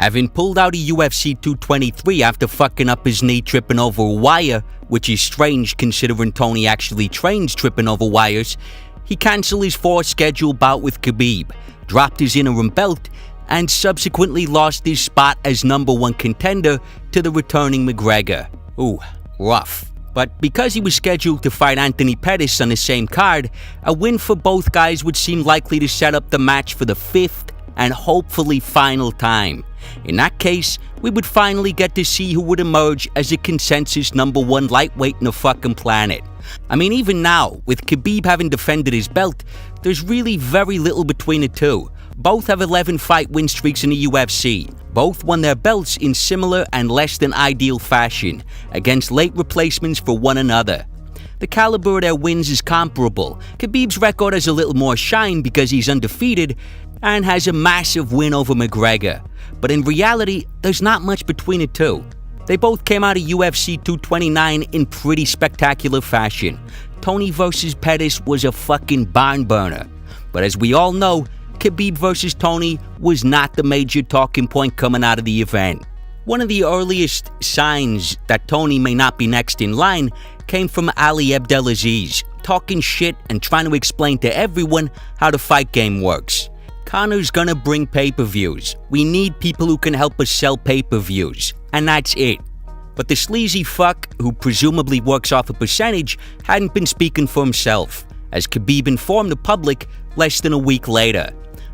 Having pulled out of UFC 223 after fucking up his knee tripping over a wire, which is strange considering Tony actually trains tripping over wires, he cancelled his 4 scheduled bout with Khabib, dropped his interim belt, and subsequently lost his spot as #1 contender to the returning McGregor. Ooh, rough. But because he was scheduled to fight Anthony Pettis on the same card, a win for both guys would seem likely to set up the match for the 5th and hopefully final time. In that case, we would finally get to see who would emerge as a consensus #1 lightweight in the fucking planet. I mean, even now, with Khabib having defended his belt, there's really very little between the two. Both have 11 fight win streaks in the UFC. Both won their belts in similar and less than ideal fashion, against late replacements for one another. The caliber of their wins is comparable. Khabib's record has a little more shine because he's undefeated and has a massive win over McGregor. But in reality, there's not much between the two. They both came out of UFC 229 in pretty spectacular fashion. Tony versus Pettis was a fucking barn burner. But as we all know, Khabib versus Tony was not the major talking point coming out of the event. One of the earliest signs that Tony may not be next in line came from Ali Abdelaziz, talking shit and trying to explain to everyone how the fight game works. Conor's gonna bring pay-per-views. We need people who can help us sell pay-per-views. And that's it. But the sleazy fuck, who presumably works off a percentage, hadn't been speaking for himself, as Khabib informed the public less than a week later.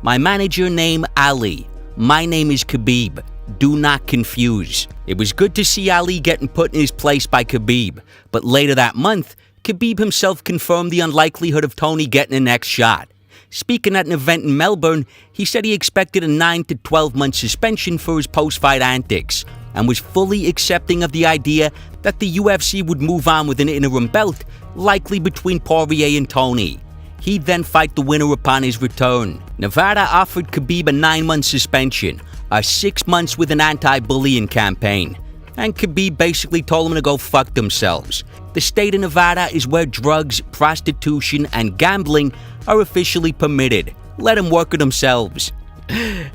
My manager name Ali. My name is Khabib. Do not confuse. It was good to see Ali getting put in his place by Khabib, but later that month, Khabib himself confirmed the unlikelihood of Tony getting the next shot. Speaking at an event in Melbourne, he said he expected a 9 to 12 month suspension for his post-fight antics, and was fully accepting of the idea that the UFC would move on with an interim belt, likely between Poirier and Tony. He'd then fight the winner upon his return. Nevada offered Khabib a 9-month suspension, a 6 months with an anti-bullying campaign, and Khabib basically told them to go fuck themselves. The state of Nevada is where drugs, prostitution, and gambling are officially permitted. Let them work it themselves.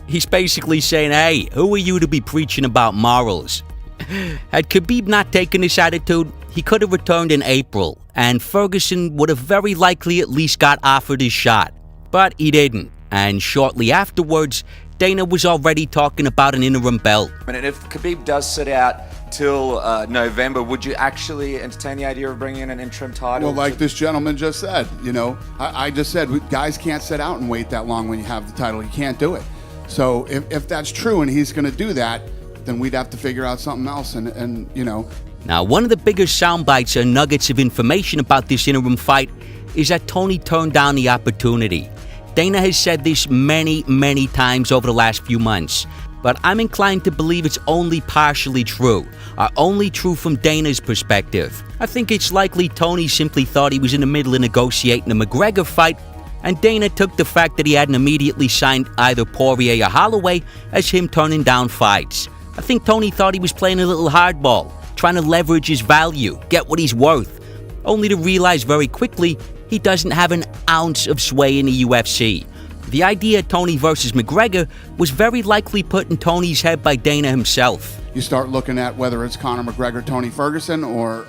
He's basically saying, hey, who are you to be preaching about morals? Had Khabib not taken this attitude, he could have returned in April, and Ferguson would have very likely at least got offered his shot. But he didn't, and shortly afterwards, Dana was already talking about an interim belt. And if Khabib does sit out till November, would you actually entertain the idea of bringing in an interim title? Well, like this gentleman just said, I just said, guys can't sit out and wait that long when you have the title. You can't do it. So if that's true and he's going to do that, then we'd have to figure out something else. Now, one of the biggest sound bites or nuggets of information about this interim fight is that Tony turned down the opportunity. Dana has said this many, many times over the last few months, but I'm inclined to believe it's only partially true, or only true from Dana's perspective. I think it's likely Tony simply thought he was in the middle of negotiating a McGregor fight, and Dana took the fact that he hadn't immediately signed either Poirier or Holloway as him turning down fights. I think Tony thought he was playing a little hardball, trying to leverage his value, get what he's worth, only to realize very quickly he doesn't have an ounce of sway in the UFC. The idea of Tony versus McGregor was very likely put in Tony's head by Dana himself. You start looking at whether it's Conor McGregor, Tony Ferguson, or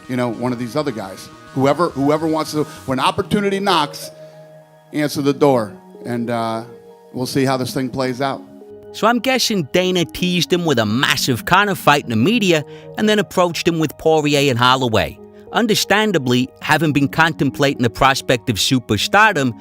one of these other guys. Whoever wants to, when opportunity knocks, answer the door, and we'll see how this thing plays out. So I'm guessing Dana teased him with a massive Conor fight in the media and then approached him with Poirier and Holloway. Understandably, having been contemplating the prospect of superstardom,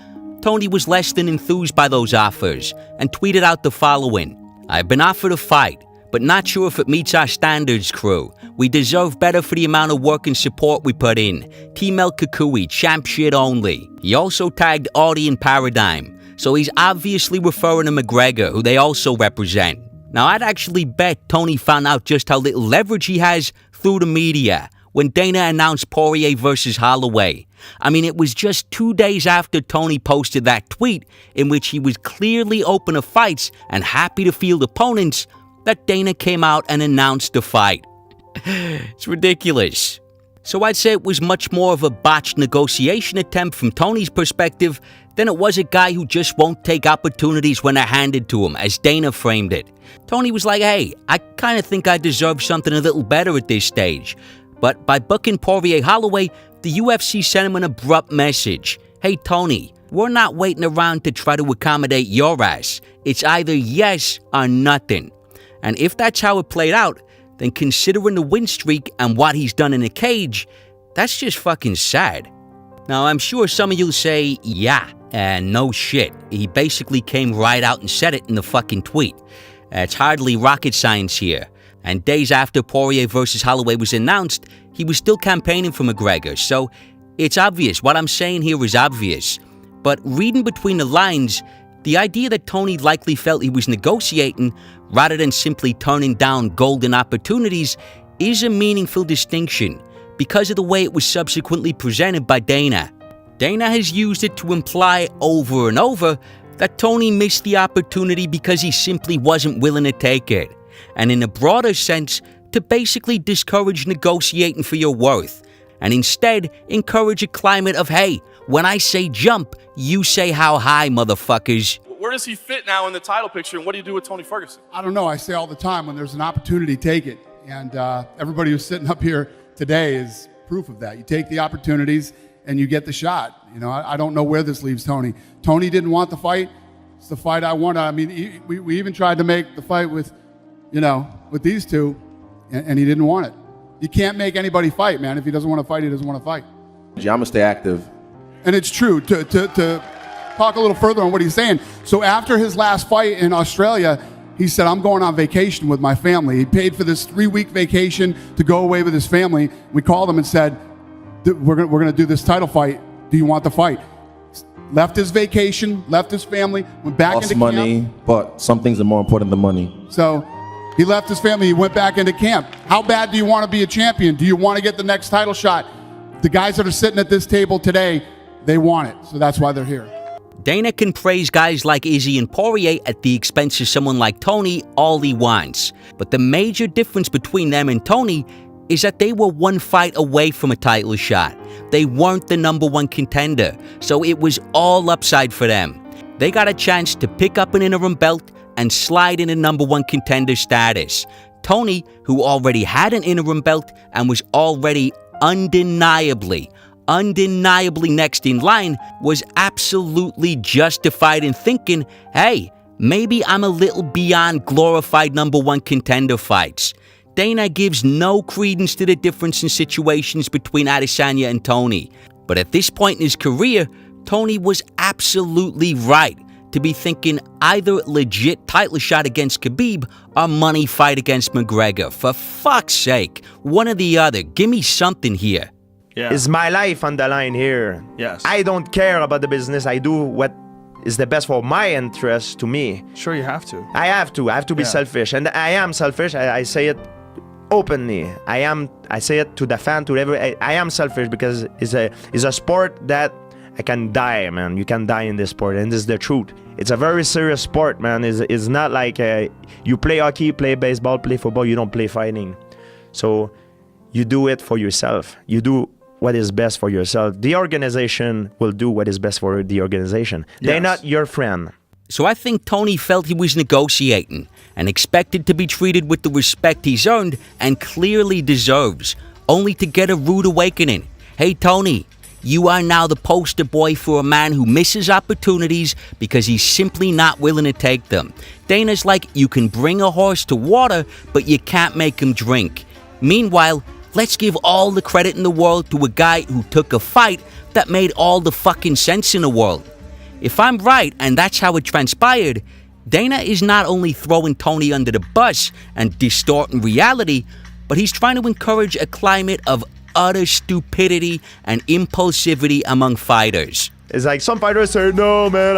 Tony was less than enthused by those offers and tweeted out the following: I've been offered a fight, but not sure if it meets our standards, crew. We deserve better for the amount of work and support we put in. Team El Kukui, champ shit only. He also tagged Audi and Paradigm, so he's obviously referring to McGregor, who they also represent. Now, I'd actually bet Tony found out just how little leverage he has through the media when Dana announced Poirier versus Holloway. I mean, it was just 2 days after Tony posted that tweet in which he was clearly open to fights and happy to field opponents that Dana came out and announced the fight. It's ridiculous. So I'd say it was much more of a botched negotiation attempt from Tony's perspective than it was a guy who just won't take opportunities when they're handed to him, as Dana framed it. Tony was like, hey, I kind of think I deserve something a little better at this stage. But by booking Poirier Holloway, the UFC sent him an abrupt message. Hey Tony, we're not waiting around to try to accommodate your ass. It's either yes or nothing. And if that's how it played out, then considering the win streak and what he's done in the cage, that's just fucking sad. Now, I'm sure some of you'll say, yeah, no shit. He basically came right out and said it in the fucking tweet. It's hardly rocket science here. And days after Poirier versus Holloway was announced, he was still campaigning for McGregor. So it's obvious. What I'm saying here is obvious. But reading between the lines, the idea that Tony likely felt he was negotiating rather than simply turning down golden opportunities is a meaningful distinction because of the way it was subsequently presented by Dana. Dana has used it to imply over and over that Tony missed the opportunity because he simply wasn't willing to take it, and in a broader sense, to basically discourage negotiating for your worth, and instead encourage a climate of, hey, when I say jump, you say how high, motherfuckers. Where does he fit now in the title picture, and what do you do with Tony Ferguson? I don't know. I say all the time, when there's an opportunity, take it. And everybody who's sitting up here today is proof of that. You take the opportunities and you get the shot. You know, I don't know where this leaves Tony. Tony didn't want the fight. It's the fight I wanted. I mean, we even tried to make the fight with, with these two, and he didn't want it. You can't make anybody fight, man. If he doesn't want to fight, he doesn't want to fight. I'm going to stay active. And it's true. To talk a little further on what he's saying. So after his last fight in Australia, he said, I'm going on vacation with my family. He paid for this 3-week vacation to go away with his family. We called him and said, we're going to do this title fight. Do you want the fight? Left his vacation, left his family, went back into money, camp. But some things are more important than money. So he left his family. He went back into camp. How bad do you want to be a champion? Do you want to get the next title shot? The guys that are sitting at this table today, they want it. So that's why they're here. Dana can praise guys like Izzy and Poirier at the expense of someone like Tony all he wants. But the major difference between them and Tony is that they were one fight away from a title shot. They weren't the number one contender, so it was all upside for them. They got a chance to pick up an interim belt and slide into number one contender status. Tony, who already had an interim belt and was already undeniably next in line, was absolutely justified in thinking, hey, maybe I'm a little beyond glorified number one contender fights. Dana gives no credence to the difference in situations between Adesanya and Tony. But at this point in his career, Tony was absolutely right to be thinking either legit title shot against Khabib or money fight against McGregor. For fuck's sake, one or the other. Give me something here. Yeah. Is my life on the line here? Yes. I don't care about the business. I do what is the best for my interest to me. Sure, you have to. I have to be Yeah. selfish, and I am selfish. I say it openly. I say it to the fan, to every. I am selfish because it's a sport that I can die, man. You can die in this sport, and this is the truth. It's a very serious sport, man. It's not like you play hockey, play baseball, play football. You don't play fighting. So you do it for yourself. You do what is best for yourself. The organization will do what is best for the organization. They're Yes. not your friend. So I think Tony felt he was negotiating and expected to be treated with the respect he's earned and clearly deserves, only to get a rude awakening. Hey Tony, you are now the poster boy for a man who misses opportunities because he's simply not willing to take them. Dana's like, you can bring a horse to water, but you can't make him drink. Meanwhile, let's give all the credit in the world to a guy who took a fight that made all the fucking sense in the world. If I'm right, and that's how it transpired, Dana is not only throwing Tony under the bus and distorting reality, but he's trying to encourage a climate of utter stupidity and impulsivity among fighters. It's like some fighters say, no, man,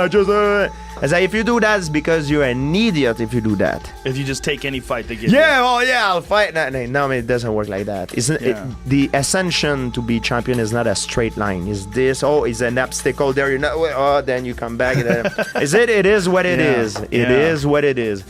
It's like, if you do that, it's because you're an idiot if you do that. If you just take any fight they give Yeah, oh yeah, I'll fight. No, man, it doesn't work like that. The ascension to be champion is not a straight line. Is this, is an obstacle there, then you come back. It is what it is. It is what it is.